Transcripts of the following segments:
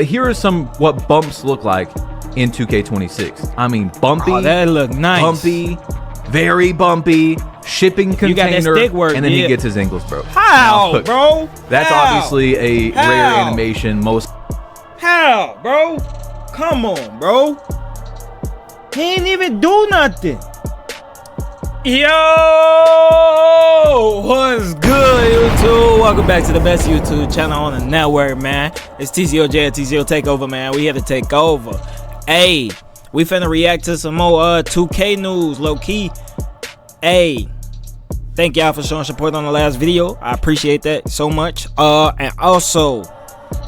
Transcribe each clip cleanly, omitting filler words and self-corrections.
Here are some what bumps look like in 2K26. I mean, bumpy. Oh, that look nice. Bumpy, very bumpy. Shipping container, you got that stick work, and then he gets his ankles broke. How, now, bro? That's obviously a rare animation. How, bro? Come on, bro. He ain't even do nothing. Yo, what's good, YouTube? Welcome back to the best YouTube channel on the network, man. It's TCOJ at TCOTakeOver, man. We here to take over. Hey, we finna react to some more 2K news, low key. Hey, thank y'all for showing support on the last video. I appreciate that so much. And also,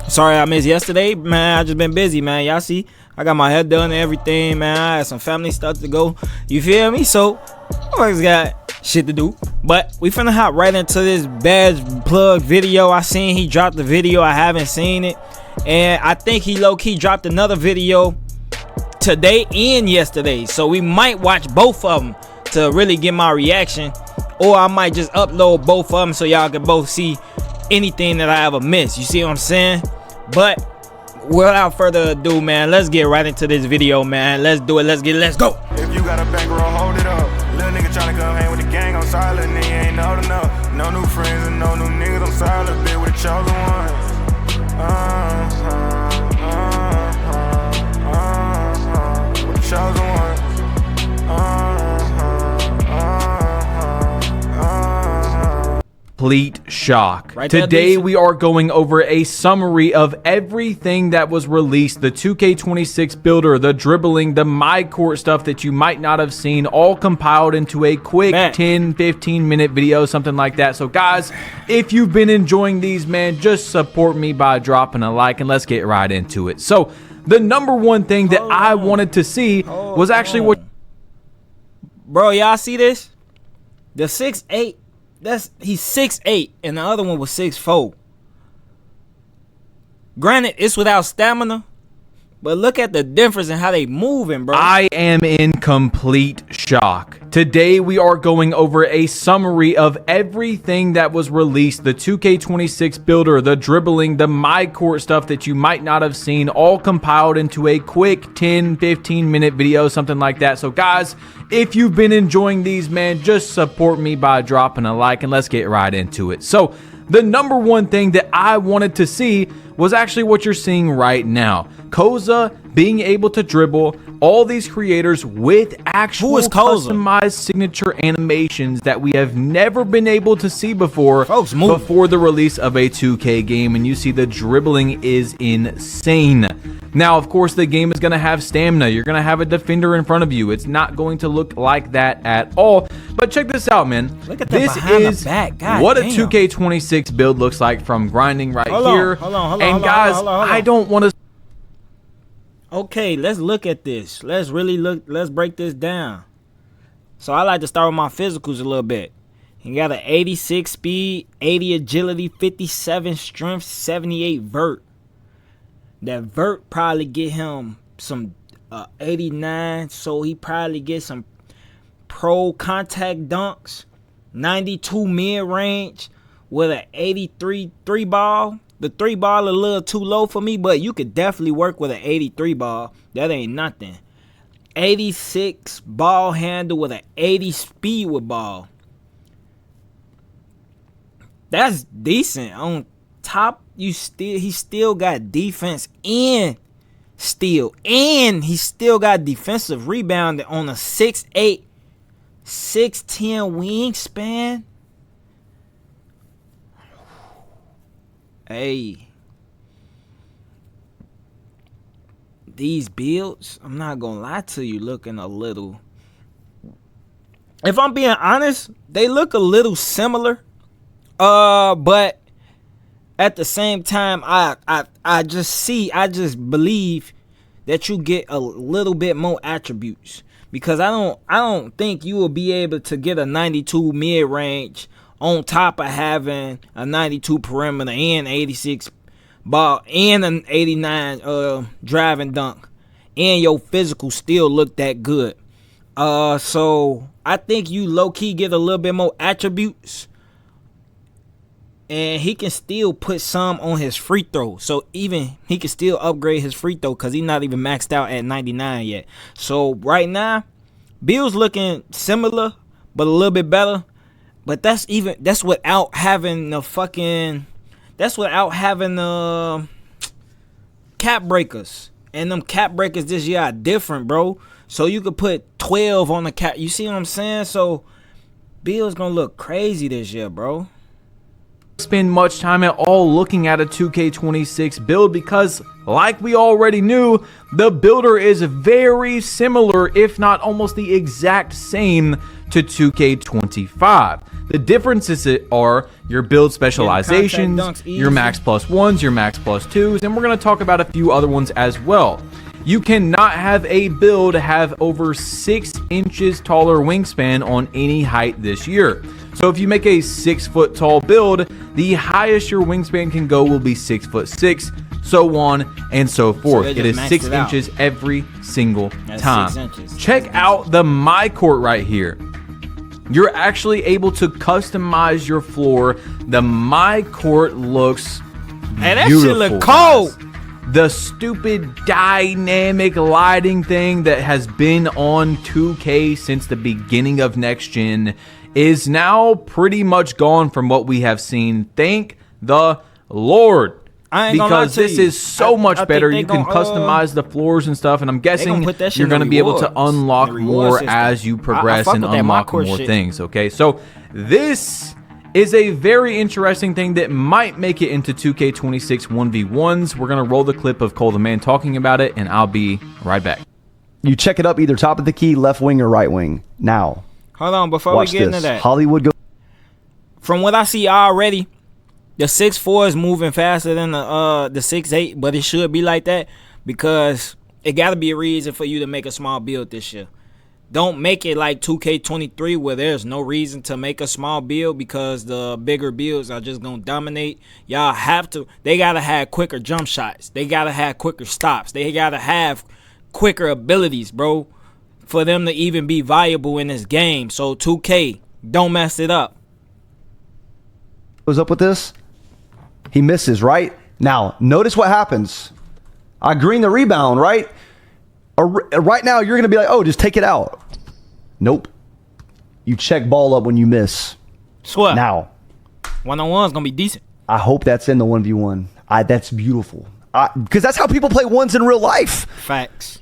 sorry I missed yesterday, man. I just been busy, man. Y'all see, I got my head done and everything, man. I had some family stuff to go. You feel me? So I always got shit to do. But we finna hop right into this badge plug video. I seen he dropped the video. I haven't seen it, and I think he low-key dropped another video today and yesterday. So we might watch both of them to really get my reaction, or I might just upload both of them so y'all can both see anything that I ever missed. You see what I'm saying? But without further ado, man, let's get right into this video, man. Let's do it. Let's go. If you got a bankroll, hold it up. Little nigga tryna come hang with the gang. I'm sorry, little nigga ain't old enough. No new friends and no new niggas. I'm sorry, little bit with the chosen ones. With the chosen ones. Complete shock. Right there, Today Lisa. we are going over a summary of everything that was released, the 2K26 builder, the dribbling, the my court stuff that you might not have seen, all compiled into a quick 10-15 minute video, something like that. So guys, if you've been enjoying these, man, just support me by dropping a like, and let's get right into it. So the number one thing that I wanted to see was actually what, bro, y'all see this? The 6'8", he's 6'8", and the other one was 6'4". Granted, it's without stamina, but look at the difference in how they moving, bro. I am in complete shock. Today we are going over a summary of everything that was released, the 2K26 builder, the dribbling, the my court stuff that you might not have seen, all compiled into a quick 10-15 minute video, something like that. So guys, if you've been enjoying these, man, just support me by dropping a like, and let's get right into it. So the number one thing that I wanted to see was actually what you're seeing right now. Koza being able to dribble, all these creators with actual customized signature animations that we have never been able to see before, before the release of a 2K game. And you see the dribbling is insane. Now, of course, the game is going to have stamina. You're going to have a defender in front of you. It's not going to look like that at all. But check this out, man. Look at this is what a 2K26 build looks like from grinding right here. Hold on, and guys, I don't want to. Okay, let's look at this. Let's really look. Let's break this down. So I like to start with my physicals a little bit. He got an 86 speed, 80 agility, 57 strength, 78 vert. That vert probably get him some 89, so he probably get some pro contact dunks. 92 mid range with an 83 3 ball. The 3 ball a little too low for me, but you could definitely work with an 83 ball. That ain't nothing. 86 ball handle with an 80 speed with ball. That's decent. On top, he still got defense and steal, and he still got defensive rebounding on a 6'8", 6'10" wingspan. Hey, these builds, I'm not gonna lie to you, looking a little, if I'm being honest, they look a little similar, but at the same time, I just believe that you get a little bit more attributes, because I don't think you will be able to get a 92 mid range on top of having a 92 perimeter and 86 ball and an 89 driving dunk, and your physical still look that good. So I think you low-key get a little bit more attributes and he can still put some on his free throw. So even he can still upgrade his free throw because he's not even maxed out at 99 yet. So right now, Bill's looking similar, but a little bit better. But that's without having the cap breakers. And them cap breakers this year are different, bro. So you could put 12 on the cap. You see what I'm saying? So Bill's gonna look crazy this year, bro. Spend much time at all looking at a 2K26 build because, like we already knew, the builder is very similar, if not almost the exact same, to 2K25. The differences are your build specializations, your max plus ones, your max plus twos, and we're going to talk about a few other ones as well. You cannot have a build have over 6 inches taller wingspan on any height this year. So if you make a 6 foot tall build, the highest your wingspan can go will be 6'6", so on and so forth. It is 6 inches every single time. Check out the My Court right here. You're actually able to customize your floor. The My Court looks beautiful. Hey, that shit look cold. The stupid dynamic lighting thing that has been on 2K since the beginning of next gen is now pretty much gone from what we have seen. Thank the Lord. Because this is so much better. You can customize the floors and stuff, and I'm guessing you're going to be able to unlock more as you progress and unlock more things. Okay, so this is a very interesting thing that might make it into 2K26 1v1s. We're going to roll the clip of Cole the Man talking about it, and I'll be right back. You check it up either top of the key, left wing, or right wing. Now, hold on, before we get into that. Hollywood go. From what I see already, the 6'4" is moving faster than the 6'8", but it should be like that because it got to be a reason for you to make a small build this year. Don't make it like 2K23 where there's no reason to make a small build because the bigger builds are just going to dominate. Y'all have to. They got to have quicker jump shots. They got to have quicker stops. They got to have quicker abilities, bro, for them to even be viable in this game. So 2K, don't mess it up. Goes up with this. He misses, right? Now, notice what happens. I green the rebound, right? Right now, you're going to be like, oh, just take it out. Nope. You check ball up when you miss. Swear. Now. One-on-one's going to be decent. I hope that's in the 1v1. That's beautiful. Because that's how people play ones in real life. Facts.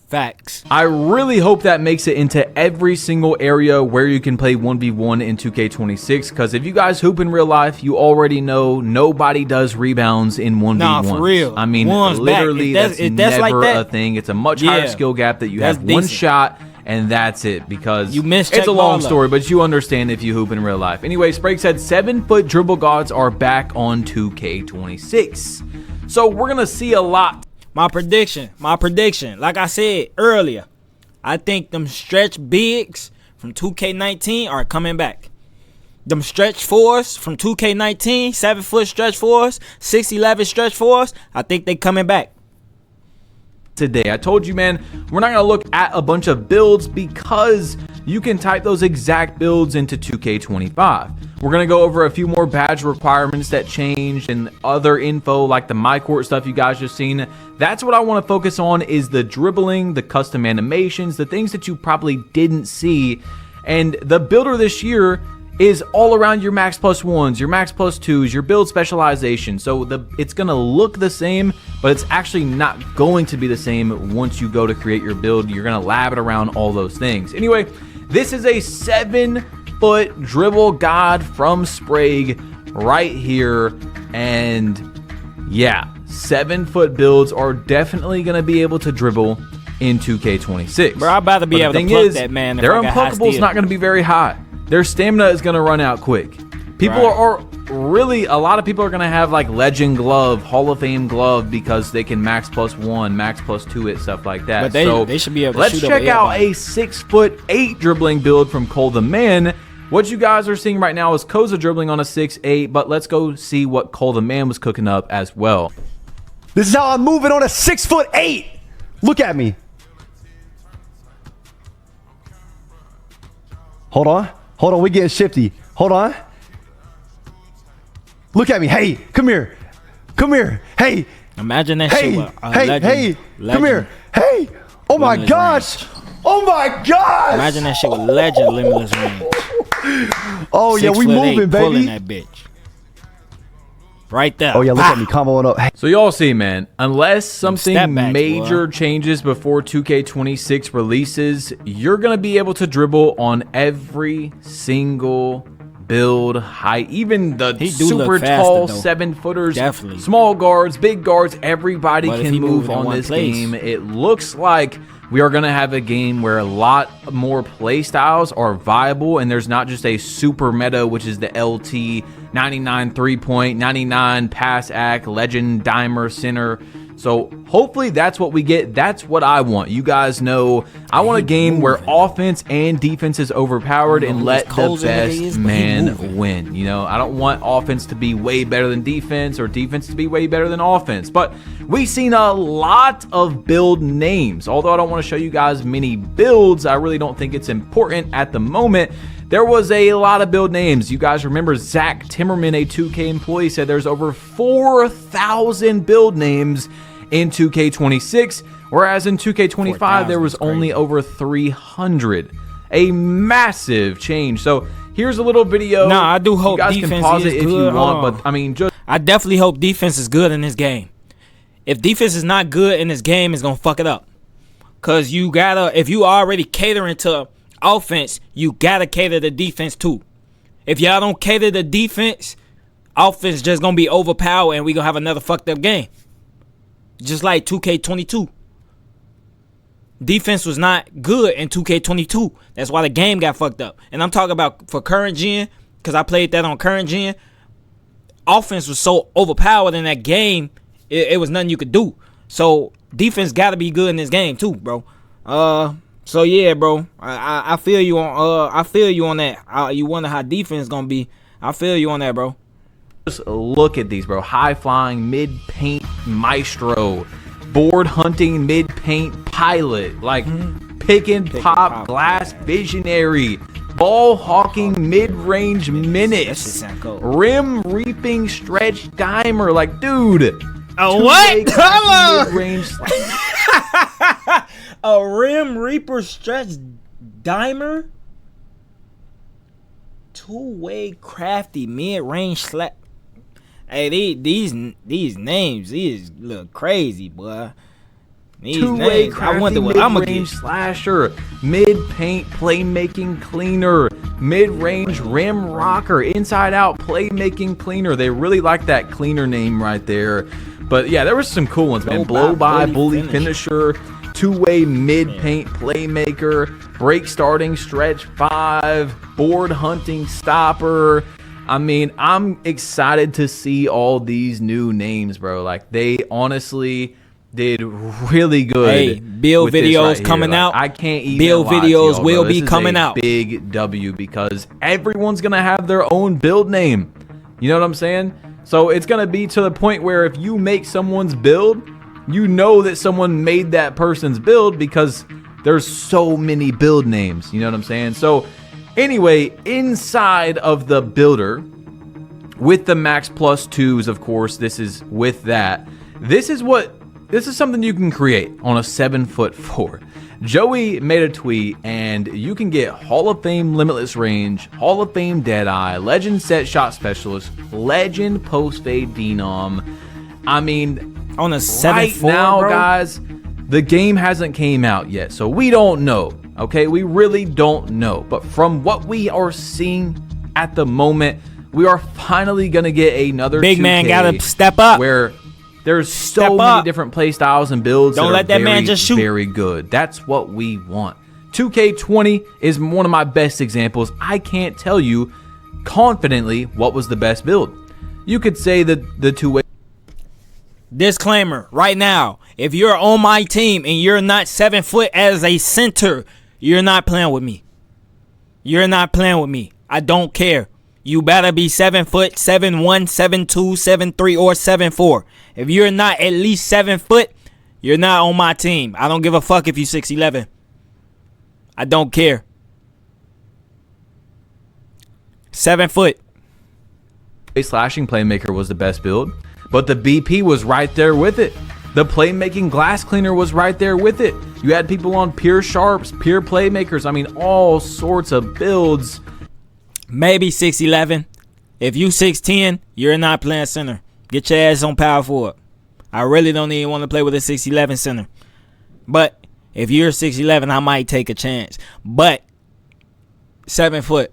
Facts. I really hope that makes it into every single area where you can play 1v1 in 2K26, because if you guys hoop in real life, you already know nobody does rebounds in 1v1. Nah, for real. I mean, literally, that's never a thing. It's a much higher skill gap that you have one shot, and that's it, because it's a long story, but you understand if you hoop in real life. Anyway, Sprague said 7-foot dribble gods are back on 2K26. So we're going to see a lot. My prediction, like I said earlier, I think them stretch bigs from 2K19 are coming back. Them stretch fours from 2K19, 7-foot stretch fours, 6'11" stretch fours, I think they coming back. Today, I told you, man, we're not going to look at a bunch of builds because you can type those exact builds into 2K25. We're going to go over a few more badge requirements that changed and other info like the My Court stuff you guys just seen. That's what I want to focus on, is the dribbling, the custom animations, the things that you probably didn't see. And the builder this year is all around your max plus ones, your max plus twos, your build specialization. So it's going to look the same, but it's actually not going to be the same once you go to create your build. You're going to lab it around all those things. Anyway, this is a 7-foot dribble god from Sprague right here. And yeah, 7-foot builds are definitely going to be able to dribble in 2K26. Bro, I'd rather be able to pluck that man. Their unpluckable is not going to be very high. Their stamina is going to run out quick. People are really, a lot of people are going to have like Legend Glove, Hall of Fame Glove, because they can max plus one, max plus two it, stuff like that. But they should be able to let's shoot check out a 6'8" dribbling build from Cole the Man. What you guys are seeing right now is Koza dribbling on a 6'8", but let's go see what Cole the Man was cooking up as well. This is how I'm moving on a 6'8". Look at me. Hold on. Hold on, we getting shifty. Hold on. Look at me. Hey, come here. Come here. Hey. Imagine that Hey. shit with Hey. Come here. Hey. Oh my Limitless gosh. Oh my gosh. Imagine that shit with legend limitless range. Oh yeah, we 6'8", moving, pulling baby. that bitch. Right there. Oh yeah, look at me comboing up. Hey. So y'all see, man, unless something step backs, major boy. changes before 2K26 releases, you're going to be able to dribble on every single build height, even the He do super look faster, tall though. 7-footers, Definitely. small guards, big guards, everybody But if can he move moving in on one this place. game. It looks like we are going to have a game where a lot more play styles are viable, and there's not just a super meta, which is the LT 99 3-point, 99 pass act, legend dimer center. So hopefully that's what we get. That's what I want. You guys know I want a game where offense and defense is overpowered and let the best man win. You know, I don't want offense to be way better than defense or defense to be way better than offense. But we've seen a lot of build names. Although I don't want to show you guys many builds, I really don't think it's important at the moment. There was a lot of build names. You guys remember Zach Timmerman, a 2K employee, said there's over 4,000 build names in 2K26, whereas in 2K25 there was only over 300. A massive change. So here's a little video. Nah, I do hope you guys defense can pause is it if you good. want, Hold on. but I mean, just I definitely hope defense is good in this game. If defense is not good in this game, it's gonna fuck it up. Cause you gotta, if you already catering to offense, you gotta cater to defense too. If y'all don't cater to defense, offense just gonna be overpowered and we gonna have another fucked up game. Just like 2K22. Defense was not good in 2K22. That's why the game got fucked up. And I'm talking about for current gen, because I played that on current gen. Offense was so overpowered in that game, it was nothing you could do. So defense got to be good in this game too, bro. So yeah, bro. I feel you on. I feel you on that. You wonder how defense gonna be. I feel you on that, bro. Just look at these, bro. High flying, mid paint maestro, board hunting, mid paint pilot, like pick and pop, glass visionary, ball hawking, mid range menace, sound cool. rim reaping stretch dimer. Like, dude. What? Mid range. A rim reaper stretch dimer. Two-way crafty mid-range slap. Hey, these names, these look crazy, boy. These Two-way names, I crafty wonder what I'm gonna mid-range get. slasher, mid-paint playmaking cleaner, mid-range rim rocker, inside-out playmaking cleaner. They really like that cleaner name right there. But yeah, there was some cool ones, man. Blow-by bully finisher, two-way mid-paint playmaker, break starting stretch 5, board hunting stopper. I mean, I'm excited to see all these new names, bro. Like, they honestly did really good. Hey, build with this videos right here. coming Like, out. I can't even Build lie to videos y'all, will bro. be This is coming a out. Big W because everyone's gonna have their own build name. You know what I'm saying? So it's gonna be to the point where if you make someone's build, you know that someone made that person's build because there's so many build names. You know what I'm saying? So anyway, inside of the builder, with the max plus 2s, of course, this is with that. This is something you can create on a 7'4". Joey made a tweet, and you can get Hall of Fame Limitless Range, Hall of Fame Deadeye, Legend Set Shot Specialist, Legend Post Fade Denom. I mean, On a 7'4", right now, bro? guys, the game hasn't came out yet, so we don't know. Okay, we really don't know. But from what we are seeing at the moment, we are finally gonna get another Big 2K man gotta step up. where there's so Step many up. different play styles and builds. Don't that let are that man very, just shoot. Very good. That's what we want. 2K20 is one of my best examples. I can't tell you confidently what was the best build. You could say that the two-way. Disclaimer right now, if you're on my team and you're not 7 foot as a center, you're not playing with me. You're not playing with me. I don't care. You better be 7 foot, 7'1", 7'2", 7'3", or 7'4". If you're not at least 7 foot, you're not on my team. I don't give a fuck if you 6'11". I don't care. 7 foot. two-way slashing playmaker was the best build, but the BP was right there with it. The playmaking glass cleaner was right there with it. You had people on pure sharps, pure playmakers. I mean, all sorts of builds. Maybe 6'11". If you 6'10", you're not playing center. Get your ass on power forward. I really don't even want to play with a 6'11" center. But if you're 6'11", I might take a chance. But 7 foot.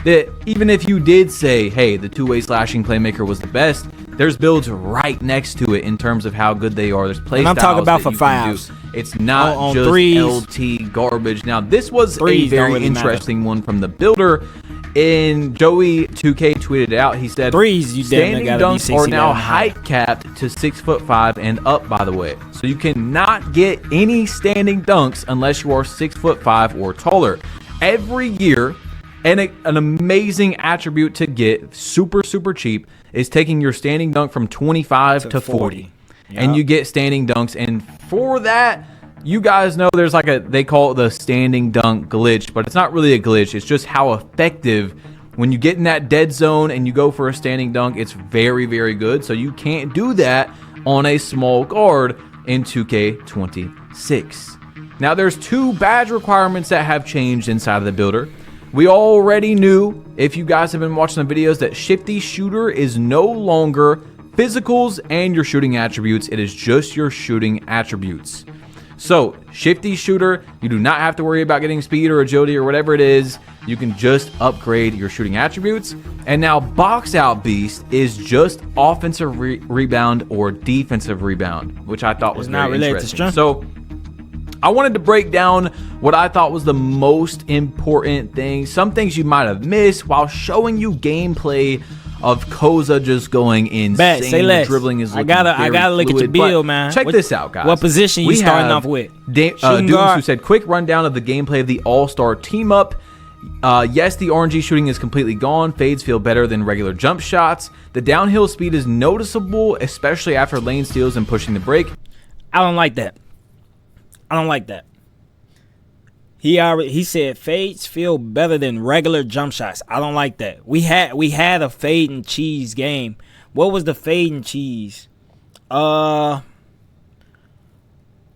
That even if you did say, hey, the two-way slashing playmaker was the best, there's builds right next to it in terms of how good they are. There's play And I'm talking styles about that for you can fives. do. It's not On just threes. LT garbage. Now, this was Threes a don't very really matter. interesting one from the builder. And Joey 2K tweeted out, he said, Threes, you damn standing near gotta be dunks are 6'11" now high. height capped to 6'5" and up, by the way. So you cannot get any standing dunks unless you are 6'5" or taller. Every year, and an amazing attribute to get super cheap is taking your standing dunk from 25 to 40. And Yup. you get standing dunks. And for that, you guys know there's like they call it the standing dunk glitch, but it's not really a glitch. It's just how effective when you get in that dead zone and you go for a standing dunk, it's very good. So you can't do that on a small guard in 2K26. Now there's 2 badge requirements that have changed inside of the builder. We already knew, if you guys have been watching the videos, that Shifty Shooter is no longer physicals and your shooting attributes. It is just your shooting attributes. So, Shifty Shooter, you do not have to worry about getting speed or agility or whatever it is. You can just upgrade your shooting attributes. And now Box Out Beast is just offensive rebound or defensive rebound, which I thought was It's not very related to interesting. strength. So, I wanted to break down what I thought was the most important thing, some things you might have missed while showing you gameplay of Koza just going insane. Bet, say The less. dribbling is I looking gotta very look at your fluid, build, but man. Check this out, guys. What position you We starting have off with? Shooting Shooting guard, who guard? said, quick rundown of the gameplay of the All-Star team up. Yes, the RNG shooting is completely gone. Fades feel better than regular jump shots. The downhill speed is noticeable, especially after lane steals and pushing the break. I don't like that. I don't like that. He said fades feel better than regular jump shots. I don't like that. We had a fade and cheese game. What was the fade and cheese? What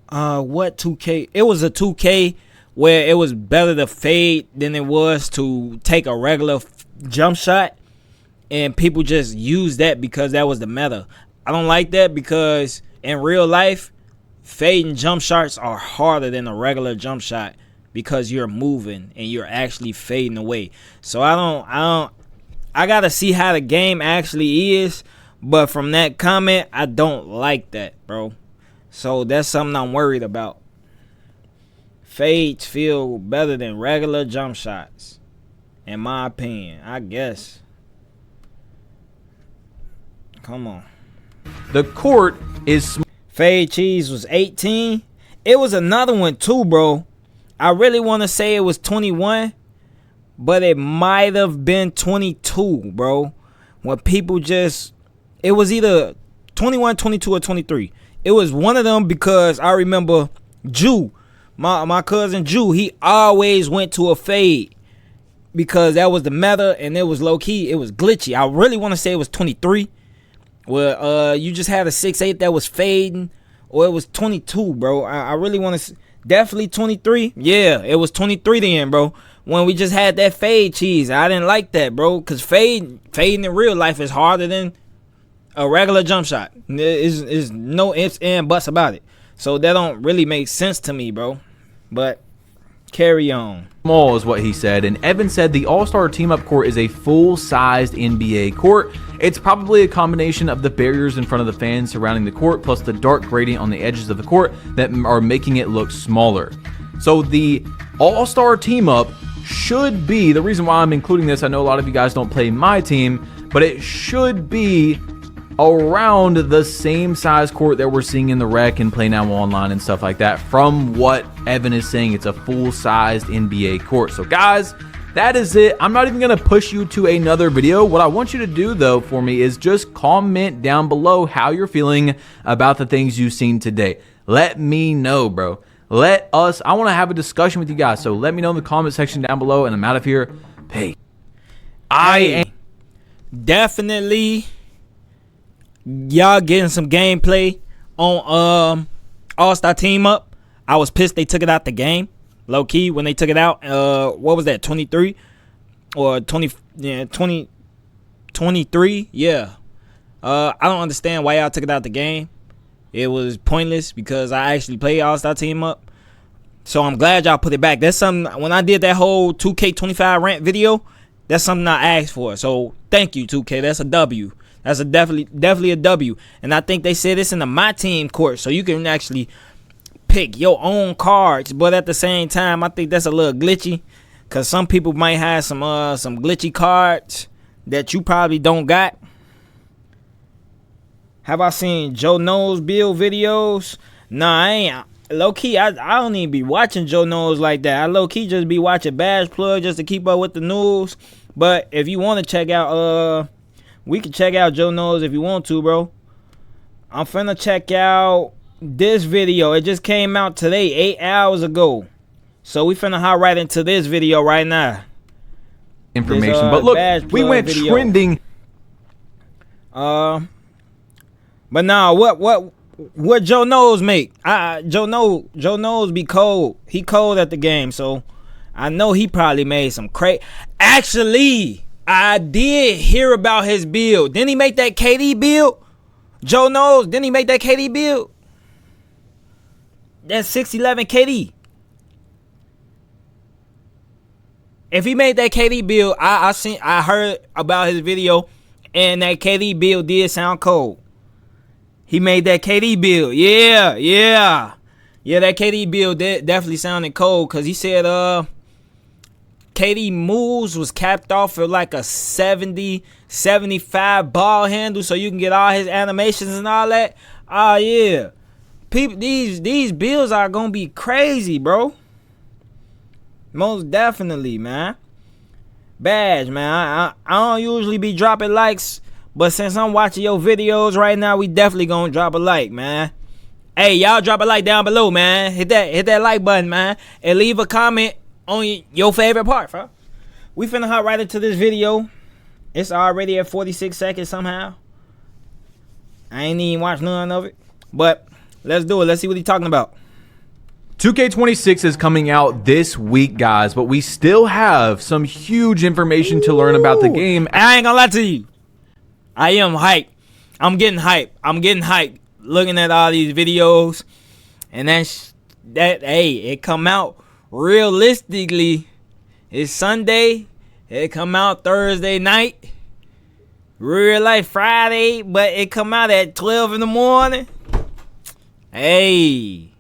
2K? It was a 2K where it was better to fade than it was to take a regular jump shot, and people just use that because that was the meta. I don't like that because in real life, fading jump shots are harder than a regular jump shot because you're moving and you're actually fading away. So I gotta see how the game actually is, but from that comment, I don't like that, bro. So that's something I'm worried about. Fades feel better than regular jump shots, in my opinion, I guess. Come on. The court is Fade cheese was 18. It was another one too, bro. I really want to say it was 21, but it might have been 22, bro. When people just, it was either 21, 22, or 23. It was one of them because I remember Jew, my cousin Jew, he always went to a fade because that was the meta and it was low key. It was glitchy. I really want to say it was 23. Well, you just had a 6'8" that was fading, or it was 22, bro. I really want to, definitely 23. Yeah, it was 23 then, bro. When we just had that fade cheese, I didn't like that, bro, because fading in real life is harder than a regular jump shot. There's no ifs and buts about it. So that don't really make sense to me, bro. But carry on. small is what he said, and Evan said the All-Star team-up court is a full-sized NBA court. It's probably a combination of the barriers in front of the fans surrounding the court plus the dark gradient on the edges of the court that are making it look smaller. So the All-Star team-up should be, the reason why I'm including this, I know a lot of you guys don't play my team, but it should be around the same size court that we're seeing in the rec and Play Now Online and stuff like that. From what Evan is saying, it's a full-sized NBA court. So guys, that is it. I'm not even going to push you to another video. What I want you to do though for me is just comment down below how you're feeling about the things you've seen today. Let me know, bro. I want to have a discussion with you guys. So let me know in the comment section down below, and I'm out of here. Peace. Definitely y'all getting some gameplay on All-Star Team Up. I was pissed they took it out the game. Low key when they took it out. What was that, 23 or 20? Yeah, 23. Yeah. I don't understand why y'all took it out the game. It was pointless because I actually played All-Star Team Up. So I'm glad y'all put it back. That's something, when I did that whole 2K25 rant video, that's something I asked for. So thank you, 2K. That's a W. That's a definitely a W. And I think they said this in the My Team course, so you can actually pick your own cards. But at the same time, I think that's a little glitchy, because some people might have some glitchy cards that you probably don't got. Have I seen Joe Knows build videos? Nah, I ain't. Low-key, I don't even be watching Joe Knows like that. I low-key just be watching Bash Plug just to keep up with the news. But if you want to check out, we can check out Joe Knows if you want to, bro. I'm finna check out this video. It just came out today, 8 hours ago. So we finna hop right into this video right now. Information. But look, we went video. trending. But nah, what Joe Knows make? Joe Knows be cold. He cold at the game, so I know he probably made some Actually, I did hear about his build. Didn't he make that KD build? Joe Knows, didn't he make that KD build? That 6'11 KD. If he made that KD build, I heard about his video, and that KD build did sound cold. He made that KD build. Yeah. That KD build definitely sounded cold, because he said KD moves was capped off for like a 70, 75 ball handle, so you can get all his animations and all that. Oh yeah. People, these builds are gonna be crazy, bro. Most definitely, man. Badge, man. I don't usually be dropping likes, but since I'm watching your videos right now, we definitely gonna drop a like, man. Hey, y'all drop a like down below, man. Hit that like button, man. And leave a comment on your favorite part, bro. We finna hop right into this video. It's already at 46 seconds somehow. I ain't even watched none of it. But let's do it. Let's see what he's talking about. 2K26 is coming out this week, guys, but we still have some huge information to learn about the game. I ain't gonna lie to you. I am hyped. I'm getting hyped. Looking at all these videos, and hey, it come out realistically. It's Sunday. It come out Thursday night. Real life Friday, but it come out at 12 in the morning. Hey,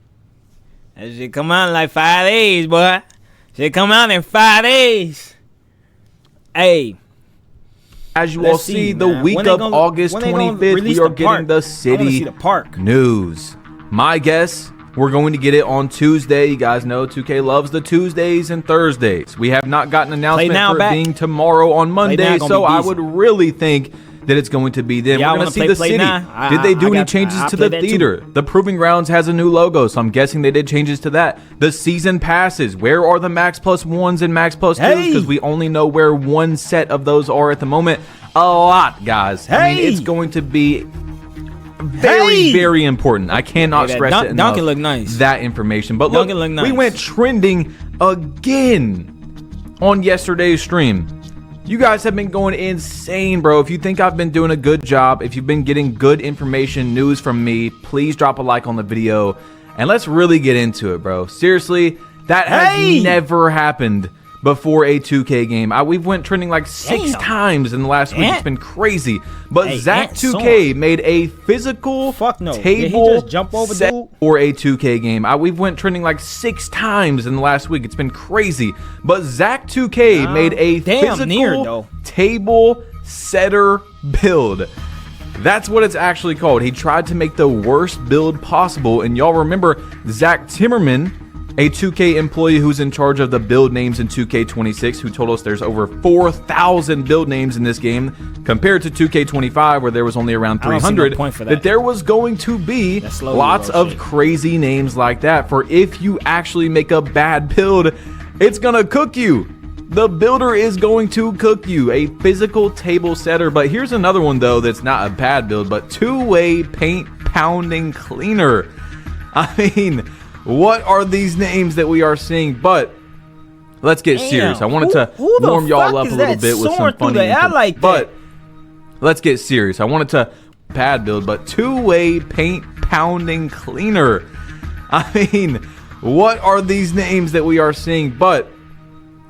that shit come out in like 5 days, boy. Shit come out in 5 days. Hey. As you all see, the week of August 25th, we are getting the city news. My guess, we're going to get it on Tuesday. You guys know 2K loves the Tuesdays and Thursdays. We have not gotten an announcement for it being tomorrow on Monday, so I would really think that it's going to be then. We're going to see the city. Did they do any changes to the theater? The Proving Grounds has a new logo, so I'm guessing they did changes to that. The season passes. Where are the Max Plus 1s and Max Plus 2s? Because we only know where one set of those are at the moment. A lot, guys. I mean, it's going to be very important. I cannot stress it enough. Look nice. That information. But look, we went trending again on yesterday's stream. You guys have been going insane, bro. If you think I've been doing a good job, if you've been getting good information, news from me, please drop a like on the video. And let's really get into it, bro. Seriously, that has never happened before a 2K game. We've went trending like 6 times in the last week. It's been crazy. But Zach 2K made a physical table set for a 2K game. We've went trending like 6 times in the last week. It's been crazy. But Zach 2K made a physical table setter build. That's what it's actually called. He tried to make the worst build possible. And y'all remember Zach Timmerman, a 2K employee who's in charge of the build names in 2K26, who told us there's over 4,000 build names in this game, compared to 2K25, where there was only around 300, that there was going to be lots of crazy names like that, for if you actually make a bad build, it's gonna cook you. The builder is going to cook you. A physical table setter. But here's another one, though, that's not a bad build, but two-way paint pounding cleaner. I mean, what are these names that we are seeing? But let's get serious. I wanted to warm y'all up a little bit with some funny info. But let's get serious. I wanted to pad build, but two-way paint pounding cleaner. I mean, what are these names that we are seeing? But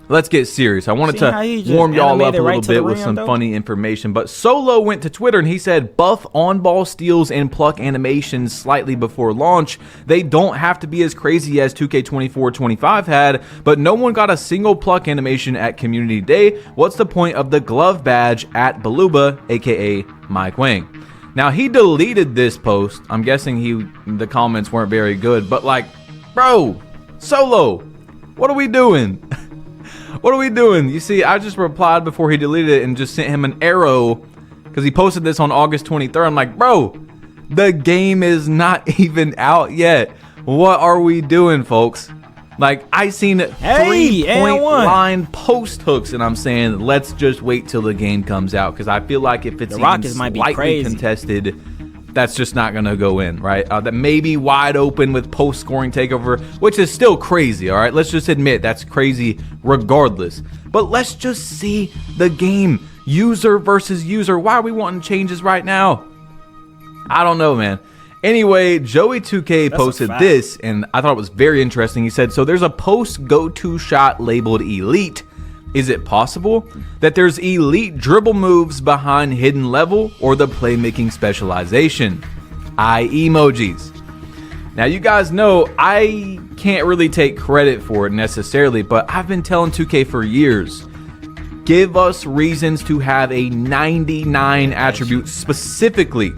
let's get serious. I wanted to warm y'all up a little bit with some funny information. But Solo went to Twitter and he said buff on-ball steals and pluck animations slightly before launch. They don't have to be as crazy as 2K24-25 had, but no one got a single pluck animation at Community Day. What's the point of the glove badge at Baluba, aka Mike Wang? Now, he deleted this post. I'm guessing the comments weren't very good, but like, bro, Solo, what are we doing? What are we doing? You see, I just replied before he deleted it and just sent him an arrow because he posted this on August 23rd. I'm like, bro, the game is not even out yet. What are we doing, folks? Like, I seen 3-point line post hooks, and I'm saying, let's just wait till the game comes out, because I feel like if it's even slightly contested, that's just not going to go in, right? That may be wide open with post-scoring takeover, which is still crazy, all right? Let's just admit that's crazy regardless. But let's just see the game, user versus user. Why are we wanting changes right now? I don't know, man. Anyway, Joey2K posted this, and I thought it was very interesting. He said, so there's a post go-to shot labeled Elite. Is it possible that there's elite dribble moves behind hidden level or the playmaking specialization? Eye emojis. Now, you guys know I can't really take credit for it necessarily, but I've been telling 2K for years, give us reasons to have a 99 attribute specifically.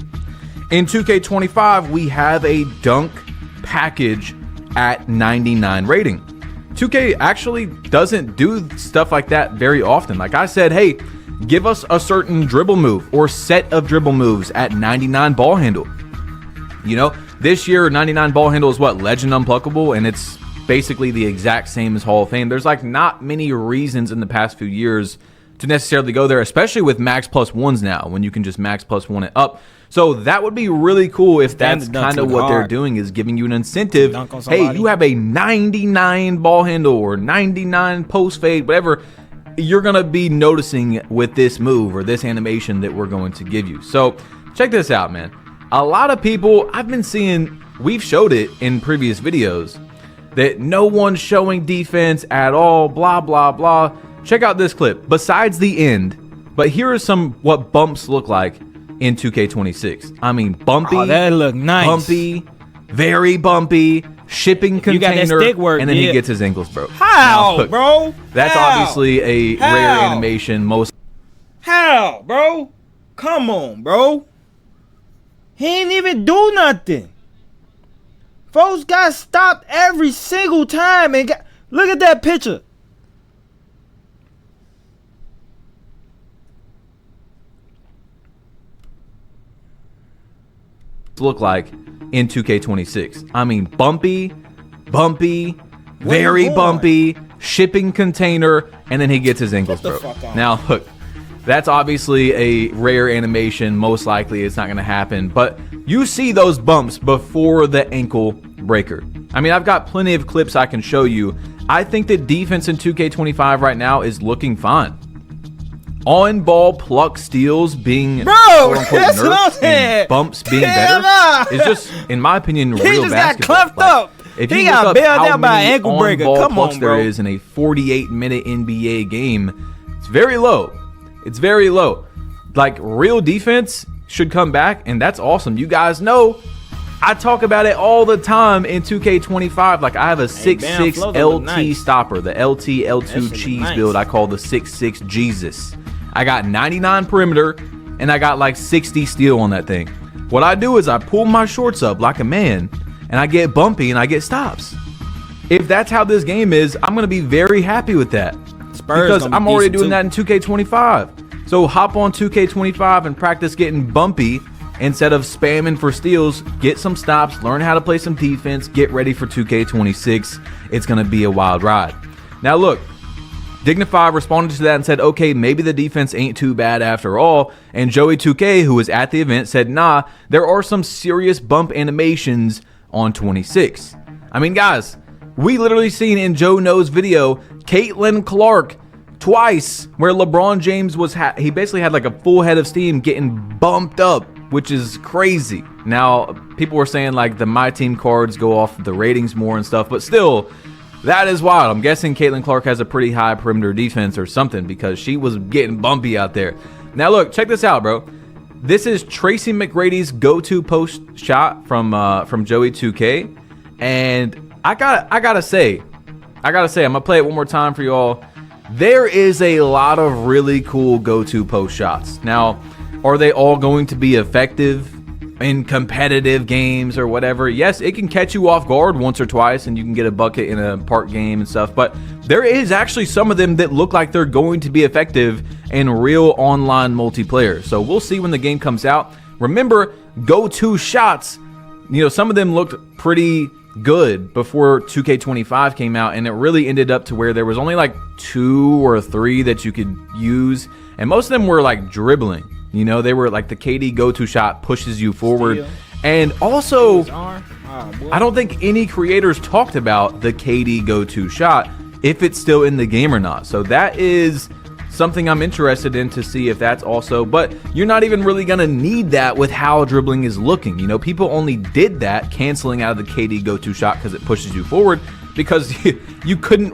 In 2K25, we have a dunk package at 99 rating. 2K actually doesn't do stuff like that very often. Like I said, hey, give us a certain dribble move or set of dribble moves at 99 ball handle. You know, this year 99 ball handle is what? Legend Unpluckable, and it's basically the exact same as Hall of Fame. There's like not many reasons in the past few years to necessarily go there, especially with max plus ones now, when you can just max plus one it up. So that would be really cool if that's kind of what they're doing, is giving you an incentive. Hey, you have a 99 ball handle or 99 post fade, whatever you're going to be noticing with this move or this animation that we're going to give you. So check this out, man. A lot of people I've been seeing, we've showed it in previous videos, that no one's showing defense at all, blah, blah, blah. Check out this clip. Besides the end, but here are some what bumps look like in 2K26. I mean, bumpy. Oh, that look nice. Bumpy, very bumpy, shipping container, and then he gets his ankles broke. How, look, bro? That's obviously a rare animation. How, bro? Come on, bro. He ain't even do nothing. Folks got stopped every single time. And look at that picture. Look like in 2K26. I mean, bumpy, very bumpy, shipping container, and then he gets his ankles broke. Now, look, that's obviously a rare animation. Most likely it's not going to happen, but you see those bumps before the ankle breaker. I mean, I've got plenty of clips I can show you. I think that defense in 2K25 right now is looking fine. On-ball pluck steals being quote-unquote nerfed and bumps being better is just, in my opinion, real basketball. Got cleft up. If you look up how many on-ball plucks there is in a 48-minute NBA game, it's very low. It's very low. Like, real defense should come back, and that's awesome. You guys know I talk about it all the time in 2K25. Like, I have a 6'6" LT stopper, the LT L2 cheese build I call the 6'6" Jesus. I got 99 perimeter, and I got like 60 steal on that thing. What I do is I pull my shorts up like a man, and I get bumpy, and I get stops. If that's how this game is, I'm going to be very happy with that. Because I'm already doing that in 2K25. So hop on 2K25 and practice getting bumpy instead of spamming for steals. Get some stops, learn how to play some defense, get ready for 2K26. It's going to be a wild ride. Now look, Dignify responded to that and said, okay, maybe the defense ain't too bad after all. And Joey 2K, who was at the event, said, nah, there are some serious bump animations on 26. I mean, guys, we literally seen in Joe No's video, Caitlin Clark twice, where LeBron James was, he basically had like a full head of steam getting bumped up, which is crazy. Now, people were saying like the My Team cards go off the ratings more and stuff, but still, that is wild. I'm guessing Caitlin Clark has a pretty high perimeter defense or something because she was getting bumpy out there. Now look, check this out, bro. This is Tracy McGrady's go-to post shot from Joey 2K, and I gotta say, I'm gonna play it one more time for y'all. There is a lot of really cool go-to post shots. Now, are they all going to be effective in competitive games or whatever? Yes, it can catch you off guard once or twice and you can get a bucket in a park game and stuff, but there is actually some of them that look like they're going to be effective in real online multiplayer. So we'll see when the game comes out. Remember, go-to shots, you know, some of them looked pretty good before 2K25 came out, and it really ended up to where there was only like 2 or 3 that you could use, and most of them were like dribbling. You know, they were like the KD go-to shot pushes you forward. Steal. And also, I don't think any creators talked about the KD go-to shot, if it's still in the game or not. So that is something I'm interested in to see if that's also, but you're not even really going to need that with how dribbling is looking. You know, people only did that, canceling out of the KD go-to shot because it pushes you forward, because you couldn't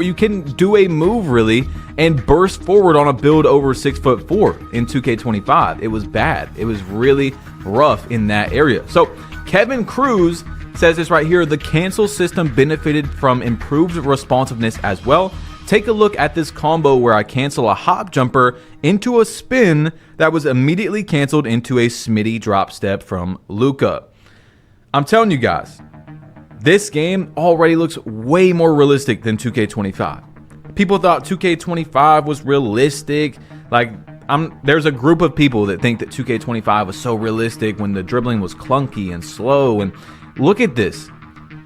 you couldn't do a move really and burst forward on a build over 6'4" in 2K25. It was bad. It was really rough in that area. So Kevin Cruz says this right here: the cancel system benefited from improved responsiveness as well. Take a look at this combo where I cancel a hop jumper into a spin that was immediately canceled into a Smitty drop step from Luka. I'm telling you guys, this game already looks way more realistic than 2K25. People thought 2K25 was realistic. Like, there's a group of people that think that 2K25 was so realistic when the dribbling was clunky and slow. And look at this.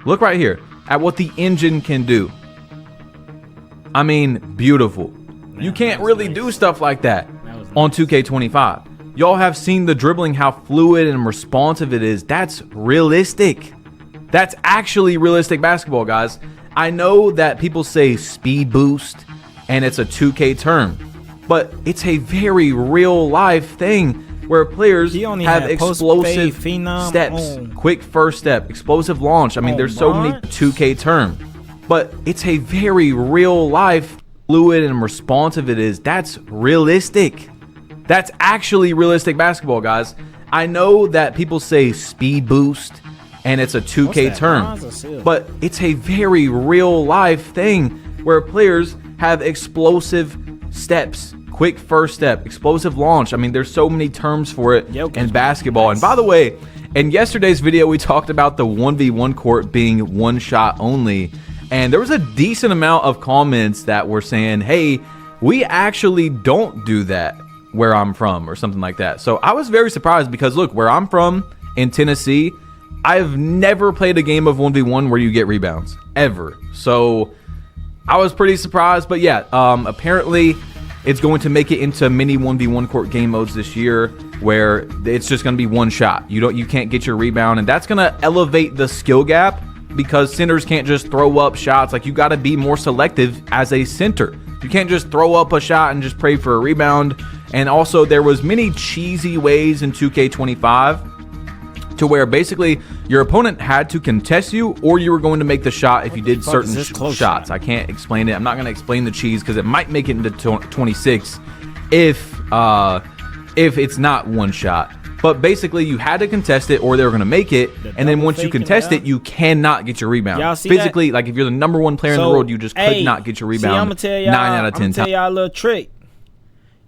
Look right here at what the engine can do. I mean, beautiful. You can't really do stuff like that on 2K25. Y'all have seen the dribbling, how fluid and responsive it is. That's realistic. That's actually realistic basketball, guys. I know that people say speed boost and it's a 2K term, but it's a very real life thing where players have explosive steps, quick first step, explosive launch. I mean, there's so many 2K terms, but it's a very real life, fluid and responsive it is. That's realistic. That's actually realistic basketball, guys. I know that people say speed boost and it's a 2K term, but it's a very real life thing where players have explosive steps, quick first step, explosive launch. I mean, there's so many terms for it in basketball. And by the way, in yesterday's video, we talked about the 1v1 court being one shot only. And there was a decent amount of comments that were saying, hey, we actually don't do that where I'm from or something like that. So I was very surprised because look, where I'm from in Tennessee, I've never played a game of 1v1 where you get rebounds, ever. So I was pretty surprised, but yeah, apparently it's going to make it into mini 1v1 court game modes this year where it's just going to be one shot. You can't get your rebound, and that's going to elevate the skill gap because centers can't just throw up shots. Like, you got to be more selective as a center. You can't just throw up a shot and just pray for a rebound. And also, there was many cheesy ways in 2K25 to where basically your opponent had to contest you or you were going to make the shot if you did certain shots. I can't explain it. I'm not going to explain the cheese because it might make it into 26 if it's not one shot. But basically, you had to contest it or they were going to make it. And then once you contest it, you cannot get your rebound. Physically, like if you're the #1 player in the world, you just could not get your rebound. I'm going to tell y'all, 9 out of 10 times. I'm going to tell y'all a little trick.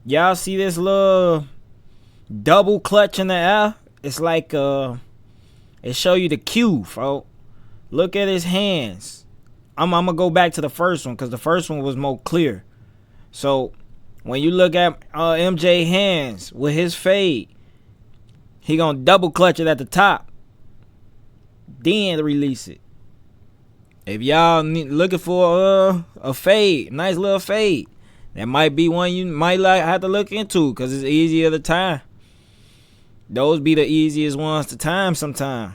Y'all see this little double clutch in the air? It's like it show you the cue, folks. Look at his hands. I'm gonna go back to the first one because the first one was more clear. So when you look at MJ hands with his fade, he gonna double clutch it at the top, then release it. If y'all looking for a fade, nice little fade, that might be one you might have to look into because it's easier to time. Those be the easiest ones to time sometimes.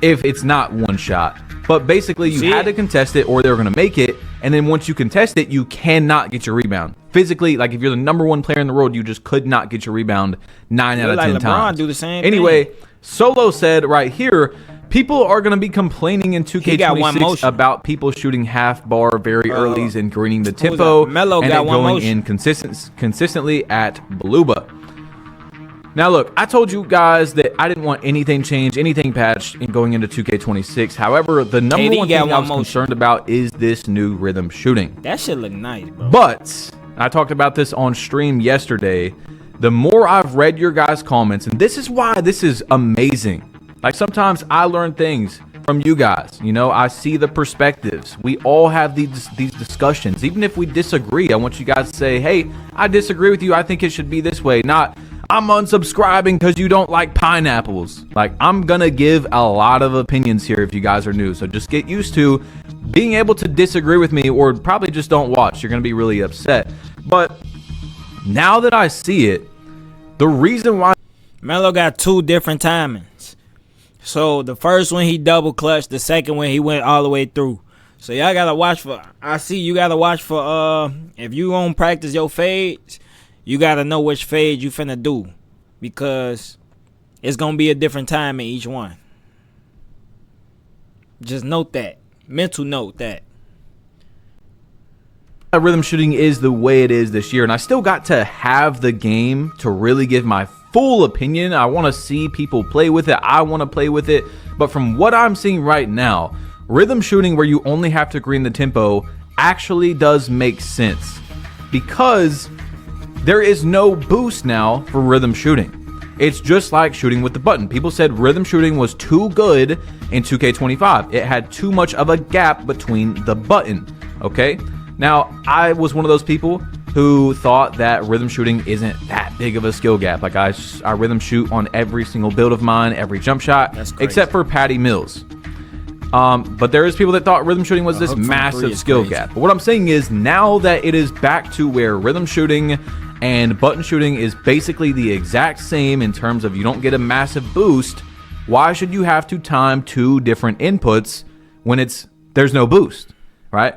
If it's not one shot. But basically, you had to contest it or they were going to make it. And then once you contest it, you cannot get your rebound. Physically, like if you're the number one player in the world, you just could not get your rebound 9 out of 10 LeBron times. Do the same anyway, thing. Solo said right here, people are going to be complaining in 2K26 about people shooting half bar very earlys and greening the tempo and then going in consistently at Baluba. Now, look, I told you guys that I didn't want anything changed, anything patched in going into 2K26. However, the number one thing I was concerned about is this new rhythm shooting. That shit look nice, bro. But I talked about this on stream yesterday. The more I've read your guys' comments, and this is why this is amazing. Like, sometimes I learn things from you guys. You know, I see the perspectives. We all have these discussions. Even if we disagree, I want you guys to say, hey, I disagree with you. I think it should be this way. Not, I'm unsubscribing because you don't like pineapples. Like, I'm going to give a lot of opinions here if you guys are new. So just get used to being able to disagree with me or probably just don't watch. You're going to be really upset. But now that I see it, the reason why Melo got 2 different timings. So the first one he double clutched, the second one he went all the way through. So y'all got to watch for, you got to watch for, if you gonna practice your fades, you got to know which fade you finna do because it's going to be a different time in each one. Just note that. Mental note that. Rhythm shooting is the way it is this year, and I still got to have the game to really give my full opinion. I want to see people play with it. I want to play with it. But from what I'm seeing right now, rhythm shooting where you only have to green the tempo actually does make sense because there is no boost now for rhythm shooting. It's just like shooting with the button. People said rhythm shooting was too good in 2K25. It had too much of a gap between the button, okay? Now, I was one of those people who thought that rhythm shooting isn't that big of a skill gap. Like, I rhythm shoot on every single build of mine, every jump shot, except for Patty Mills. But there is people that thought rhythm shooting was this massive skill gap. But what I'm saying is now that it is back to where rhythm shooting and button shooting is basically the exact same in terms of you don't get a massive boost, why should you have to time 2 different inputs when there's no boost, right?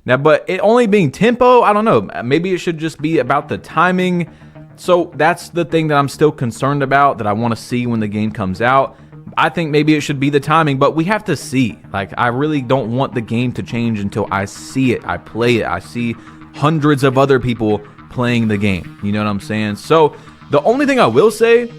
Now, but it only being tempo, I don't know. Maybe it should just be about the timing. So that's the thing that I'm still concerned about, that I want to see when the game comes out. I think maybe it should be the timing, but we have to see. Like, I really don't want the game to change until I see it, I play it, I see hundreds of other people playing the game. You know what I'm saying? So the only thing I will say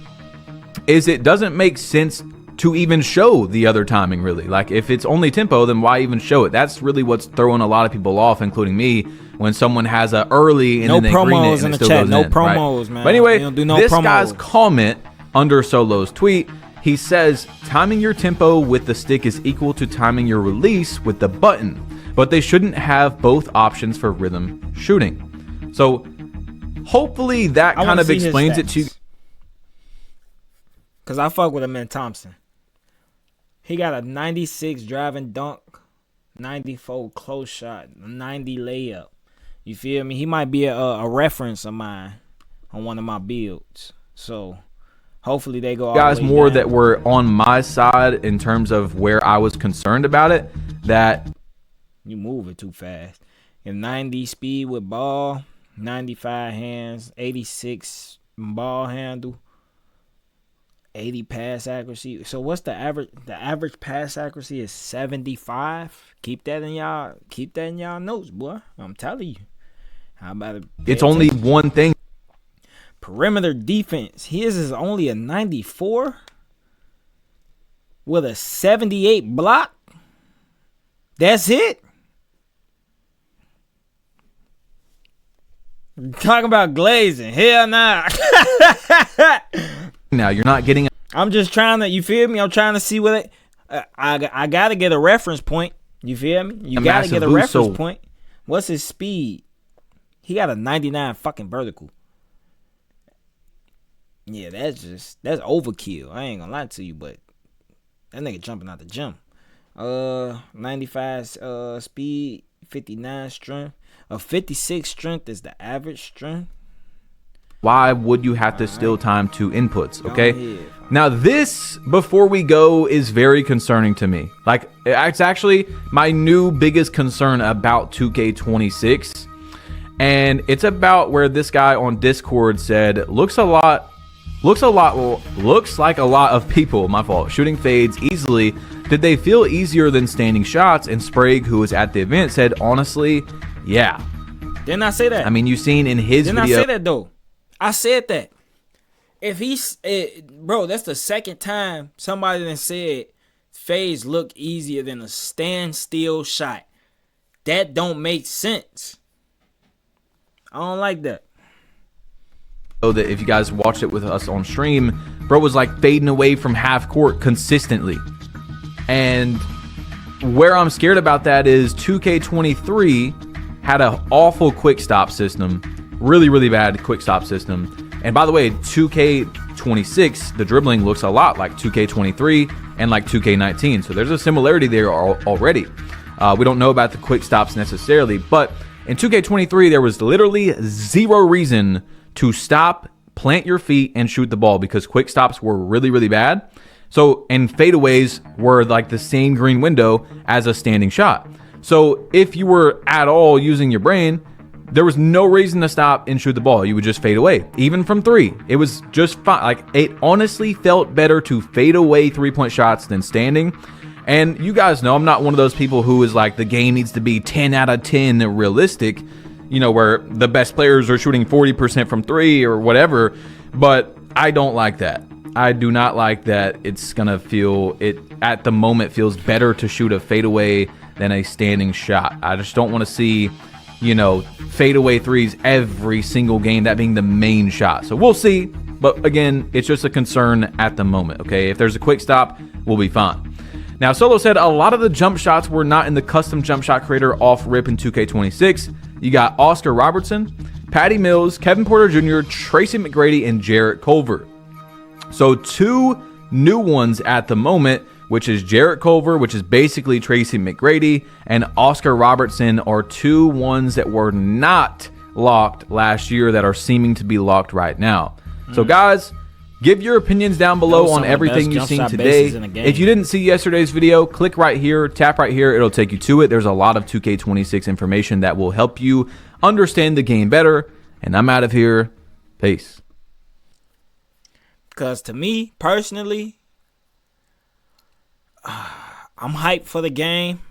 is it doesn't make sense to even show the other timing, really. Like, if it's only tempo, then why even show it? That's really what's throwing a lot of people off, including me, when someone has a early and then they green it and it still goes in. No promos, man. But anyway, this guy's comment under Solo's tweet, he says, timing your tempo with the stick is equal to timing your release with the button, but they shouldn't have both options for rhythm shooting. So hopefully that kind of explains it to you. Because I fuck with him in Thompson. He got a 96 driving dunk, 94 close shot, 90 layup. You feel me? He might be a reference of mine on one of my builds. So hopefully they go all guys the way more down. That were on my side in terms of where I was concerned about it. That you move it too fast. And 90 speed with ball, 95 hands, 86 ball handle, 80 pass accuracy. So what's the average? The average pass accuracy is 75. Keep that in y'all notes, boy. I'm telling you. How about it? It's only one thing. Perimeter defense. His is only a 94 with a 78 block. That's it. Talking about glazing. Hell nah. Now you're not getting. I'm just trying to. You feel me? I'm trying to see what I gotta get a reference point. You feel me? You gotta get a reference point. What's his speed? He got a 99 fucking vertical. Yeah, that's overkill. I ain't gonna lie to you, but that nigga jumping out the gym. 95 speed, 59 strength. A 56 strength is the average strength. Why would you have to steal time to inputs? Okay. ahead. Now this, before we go, is very concerning to me. Like, it's actually my new biggest concern about 2K26. And it's about where this guy on Discord said, looks like a lot of people, my fault, shooting fades easily. Did they feel easier than standing shots? And Sprague, who was at the event, said, honestly, yeah. Didn't I say that? I mean, you've seen in his Didn't video. I say that though? I said that. If he's, bro, that's the second time somebody done said fades look easier than a standstill shot. That don't make sense. I don't like that. That if you guys watched it with us on stream, bro was like fading away from half court consistently. And where I'm scared about that is 2K23 had an awful quick stop system. Really, really bad quick stop system. And by the way, 2K26, the dribbling looks a lot like 2K23 and like 2K19. So there's a similarity there already. We don't know about the quick stops necessarily, but in 2K23, there was literally zero reason to stop, plant your feet, and shoot the ball because quick stops were really, really bad. So, and fadeaways were like the same green window as a standing shot. So if you were at all using your brain, there was no reason to stop and shoot the ball. You would just fade away, even from three. It was just fine. Like, it honestly felt better to fade away 3-point shots than standing. And you guys know I'm not one of those people who is like, the game needs to be 10 out of 10 realistic, you know, where the best players are shooting 40% from three or whatever. But I don't like that. I do not like that. It's going to feel, it at the moment feels better to shoot a fadeaway than a standing shot. I just don't want to see, you know, fadeaway threes every single game, that being the main shot. So we'll see. But again, it's just a concern at the moment. Okay. If there's a quick stop, we'll be fine. Now, Solo said a lot of the jump shots were not in the custom jump shot creator off rip in 2K26. You got Oscar Robertson, Patty Mills, Kevin Porter Jr., Tracy McGrady, and Jarrett Culver. So two new ones at the moment, which is Jarrett Culver, which is basically Tracy McGrady, and Oscar Robertson are two ones that were not locked last year that are seeming to be locked right now. So guys, give your opinions down below on everything you've seen today. If you didn't see yesterday's video, click right here, tap right here, it'll take you to it. There's a lot of 2K26 information that will help you understand the game better. And I'm out of here. Peace. Because to me, personally, I'm hyped for the game.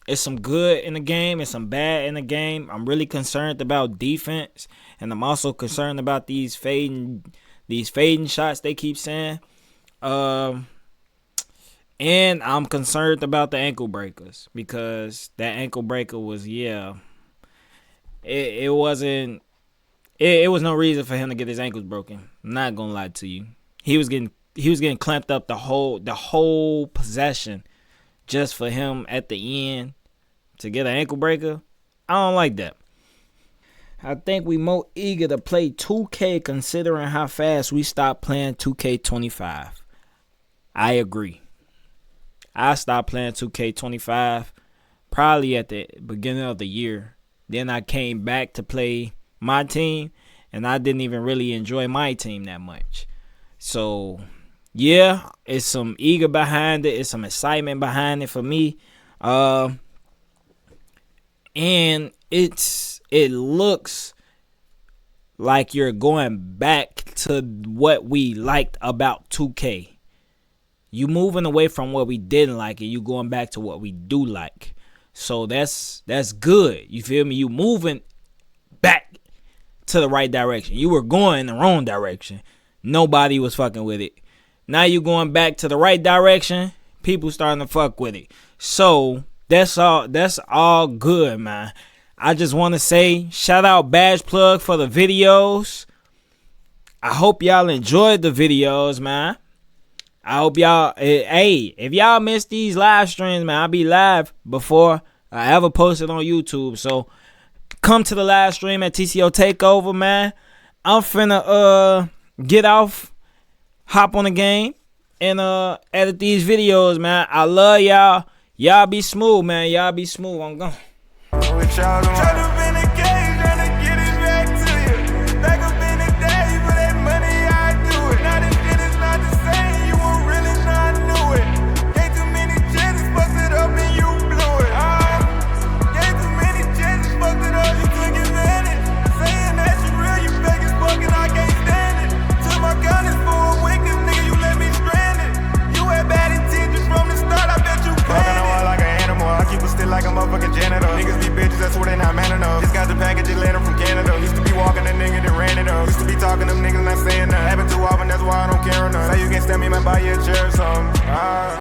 It's some good in the game. It's some bad in the game. I'm really concerned about defense. And I'm also concerned about these fading shots they keep saying. And I'm concerned about the ankle breakers. Because that ankle breaker was, it was no reason for him to get his ankles broken. I'm not gonna lie to you. He was getting clamped up the whole possession just for him at the end to get an ankle breaker. I don't like that. I think we more eager to play 2K considering how fast we stopped playing 2K25. I agree. I stopped playing 2K25 probably at the beginning of the year. Then I came back to play my team, and I didn't even really enjoy my team that much. So, yeah, it's some eager behind it. It's some excitement behind it for me. And it looks like you're going back to what we liked about 2K. You moving away from what we didn't like, and you going back to what we do like. So that's good. You feel me? You moving back to the right direction. You were going in the wrong direction. Nobody was fucking with it. Now you going back to the right direction. People starting to fuck with it. So that's all good, man. I just want to say shout out Badge Plug for the videos. I hope y'all enjoyed the videos, man. I hope y'all, hey, if y'all missed these live streams, man, I'll be live before I ever post it on YouTube. So come to the live stream at TCOTakeOver, man. I'm finna get off, hop on the game, and edit these videos, man. I love y'all. Y'all be smooth, man. Y'all be smooth. I'm gone. With y'all,